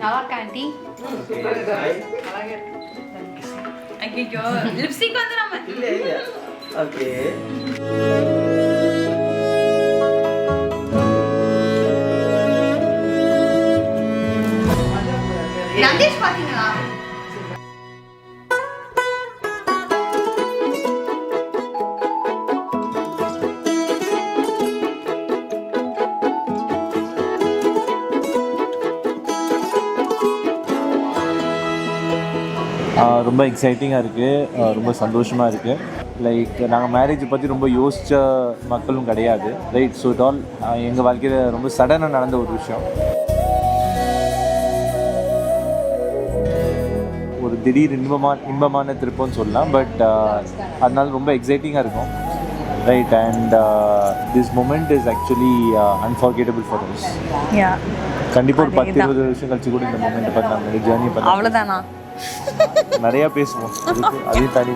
நல்லா இருக்கா ஆண்டி? ஐயோ லிப்ஸ்டிக் வந்து நம்ம இல்ல ஓகே நந்தேஷ் பாத்தீங்களா? ரொம்ப எக்ஸைட்டிங்காக இருக்குது, ரொம்ப சந்தோஷமாக இருக்குது. லைக் நாங்கள் மேரேஜை பற்றி ரொம்ப யோசித்த மக்களும் கிடையாது, ரைட்? ஸோ இட் ஆல் எங்கள் வாழ்க்கையில் ரொம்ப சடனாக நடந்த ஒரு விஷயம். ஒரு திடீர் இன்பமான திருப்பம்னு சொல்லலாம், பட் அதனால ரொம்ப எக்ஸைட்டிங்காக இருக்கும், right? And this moment is actually unforgettable for us. கண்டிப்பாக ஒரு 10-20 வருஷம் கழிச்சு கூட இந்த மூமெண்ட்டை பார்த்து நாங்கள் ஜேர்னி பண்ணி அவ்வளோதானா நிறையா பேசுவோம். அதையும் தாண்டி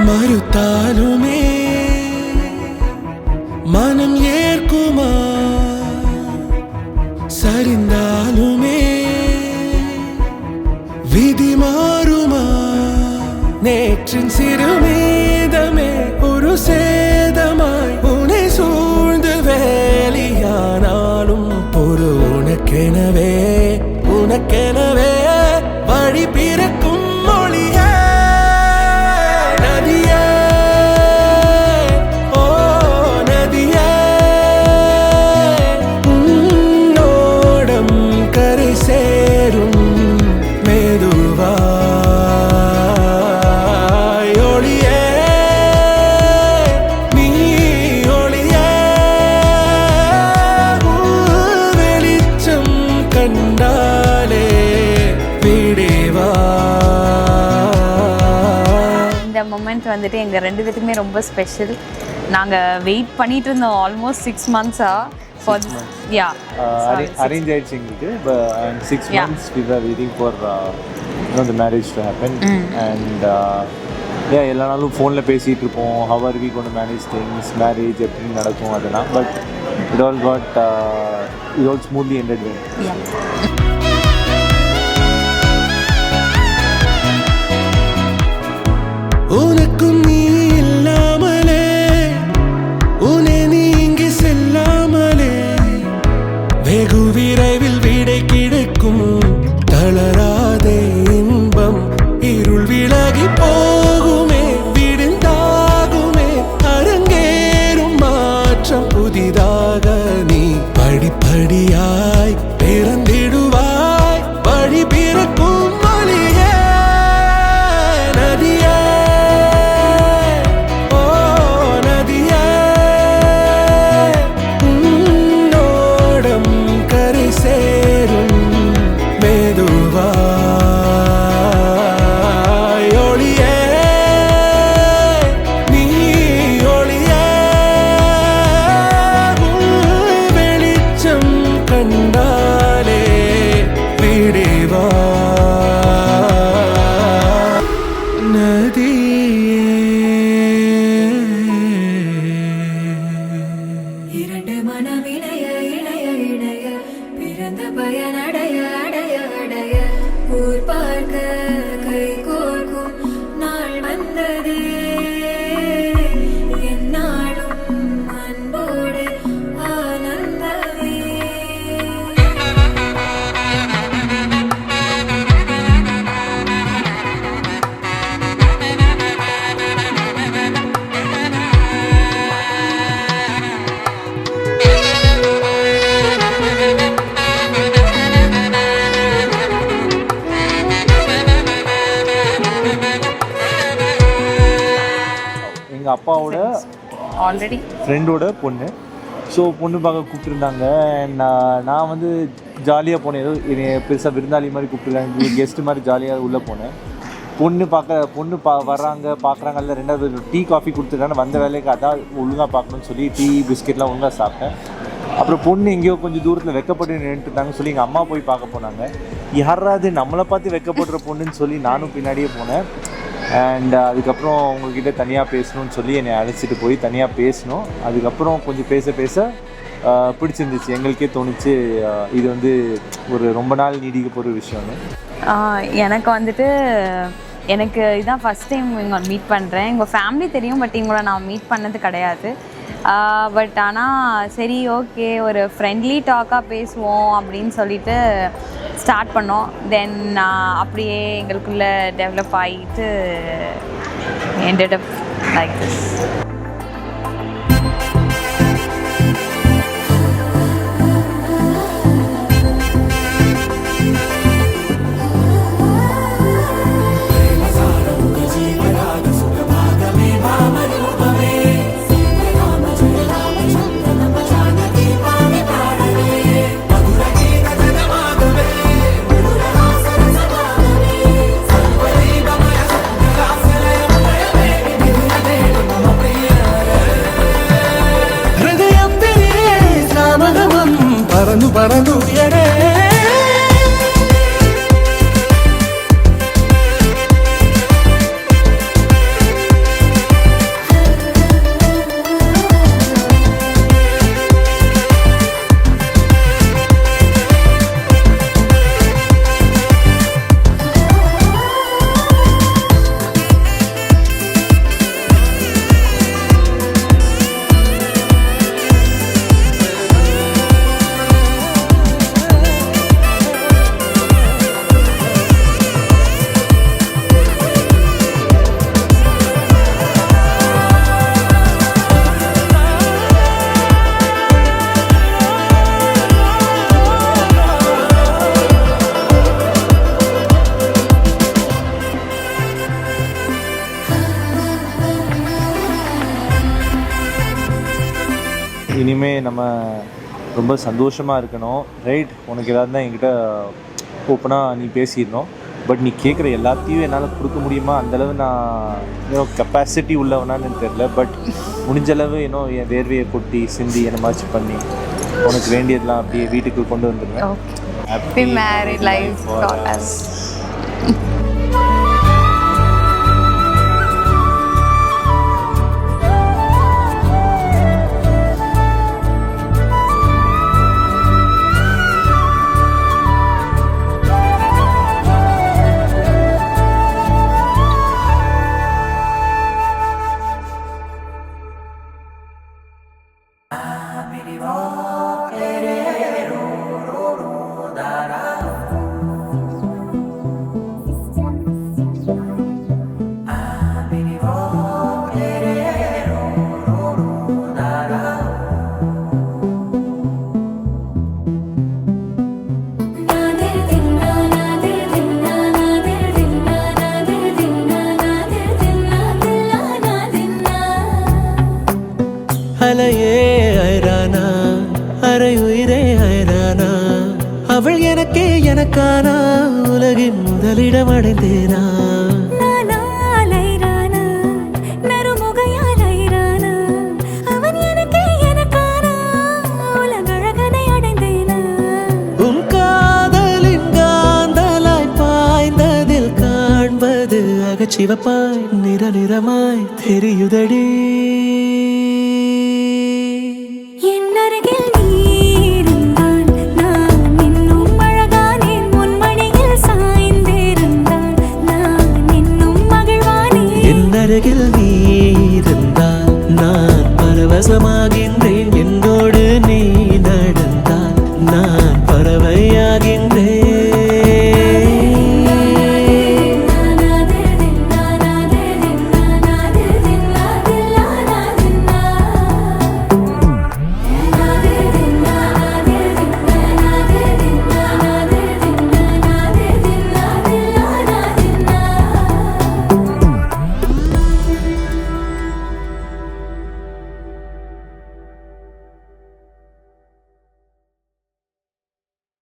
மறுத்தாலுமே மனம் ஏற்குமா, சரிந்தாலுமே விதி மாறுமா? நேற்றின் சிறுமீதமே ஒரு சேதமாய் உன்னை சூழ்ந்து வேலியானாலும் பொறு உனக்கெனவே உனக்கெனவே வழி பிறக்கும் மொழியே நதியே, ஓ நதியே, உன்னோடம் கரை சேரும் மெதுவா வந்துட்டு எங்கள் 2 பேத்துக்குமே ரொம்ப ஸ்பெஷல். நாங்கள் வெயிட் பண்ணிட்டு இருந்தோம் ஆல்மோஸ்ட் 6 months-ஆ ஃபார் அரேஞ்ச் ஆயிடுச்சு எங்களுக்கு. 6 months we were waiting for the marriage to happen. And எல்லா நாளும் ஃபோனில் பேசிகிட்டு இருப்போம், how are we going to manage things, marriage எப்படி நடக்கும் அதெல்லாம். But it all smoothly ended well. உனக்கும் நீ இல்லாமலே உன்னை நீங்கி செல்லாமலே வெகு விரைவில் விடை கிடைக்கும். தளராதே இன்பம் இருள் விலகி போகுமே, விடுந்தாகுமே அரங்கேறும் மாற்றம் புதிதாக. நீ படிப்படியாய் பிறந்திடுவாய், வழி பிறக்கும் மொழியே நதியே, அப்பாவோட ஆல்ரெடி ஃப்ரெண்டோட பொண்ணு. ஸோ பொண்ணு பார்க்க கூப்பிட்டுருந்தாங்க. அண்ட் நான் வந்து ஜாலியாக போனேன். ஏதோ என்னை பெருசாக விருந்தாளி மாதிரி கூப்பிட்டுருக்காங்க, கெஸ்ட்டு மாதிரி ஜாலியாக உள்ளே போனேன். பொண்ணு வர்றாங்க பார்க்குறாங்கல்ல. ரெண்டாவது டீ காஃபி கொடுத்துருக்காங்க. வந்த வேலைக்கு அதான் ஒழுங்காக பார்க்கணும்னு சொல்லி டீ பிஸ்கெட்லாம் ஒழுங்காக சாப்பிட்டேன். அப்புறம் பொண்ணு எங்கேயோ கொஞ்சம் தூரத்தில் வெக்கப்பட்டு நின்றுட்டுருந்தாங்க சொல்லி எங்கள் அம்மா போய் பார்க்க போனாங்க. யாராவது நம்மளை பார்த்து வெக்கப்படுற பொண்ணுன்னு சொல்லி நானும் பின்னாடியே போனேன். அண்ட் அதுக்கப்புறம் உங்கள்கிட்ட தனியாக பேசணும்னு சொல்லி என்னை அழைச்சிட்டு போய் தனியாக பேசணும். அதுக்கப்புறம் கொஞ்சம் பேச பிடிச்சிருந்துச்சு. எங்களுக்கே தோணுச்சு இது வந்து ஒரு ரொம்ப நாள் நீடிக்க போகிற விஷயம்னு. எனக்கு வந்துட்டு எனக்கு இதான் ஃபஸ்ட் டைம் இவங்க மீட் பண்ணுறேன். எங்கள் ஃபேமிலி தெரியும், பட் இவங்கள நான் மீட் பண்ணது கிடையாது. பட் ஆனால் சரி ஓகே ஒரு ஃப்ரெண்ட்லி டாக்காக பேசுவோம் அப்படின்னு சொல்லிட்டு ஸ்டார்ட் பண்ணோம். தென் அப்படியே எங்களுக்குள்ளே டெவலப் ஆகிட்டு ended up like this. பறந்து உயரே இனிமேல் நம்ம ரொம்ப சந்தோஷமாக இருக்கணும். ரைட், உனக்கு ஏதாவது தான் என்கிட்ட ஓப்பனாக நீ பேசிடணும். பட் நீ கேட்குற எல்லாத்தையும் என்னால் கொடுக்க முடியுமா அந்தளவு நான் இன்னும் கெப்பாசிட்டி உள்ளவனான்னு தெரில. பட் முடிஞ்சளவு இன்னும் என் வேர்வையை கொட்டி சிந்தி என்னை மாச்சு பண்ணி உனக்கு வேண்டியதெல்லாம் அப்படியே வீட்டுக்கு கொண்டு வந்துடுவேன். Happy married life for us. அலையே ஐரானா அரை உயிரே ஐரானா அவள் எனக்கே எனக்கானா உலகின் முதலிடம் அடைந்தேனா உன் காதலின் காந்தலாய் பாய்ந்ததில் காண்பது அகச்சிவப்பாய் நிற நிறமாய் தெரியுதடி.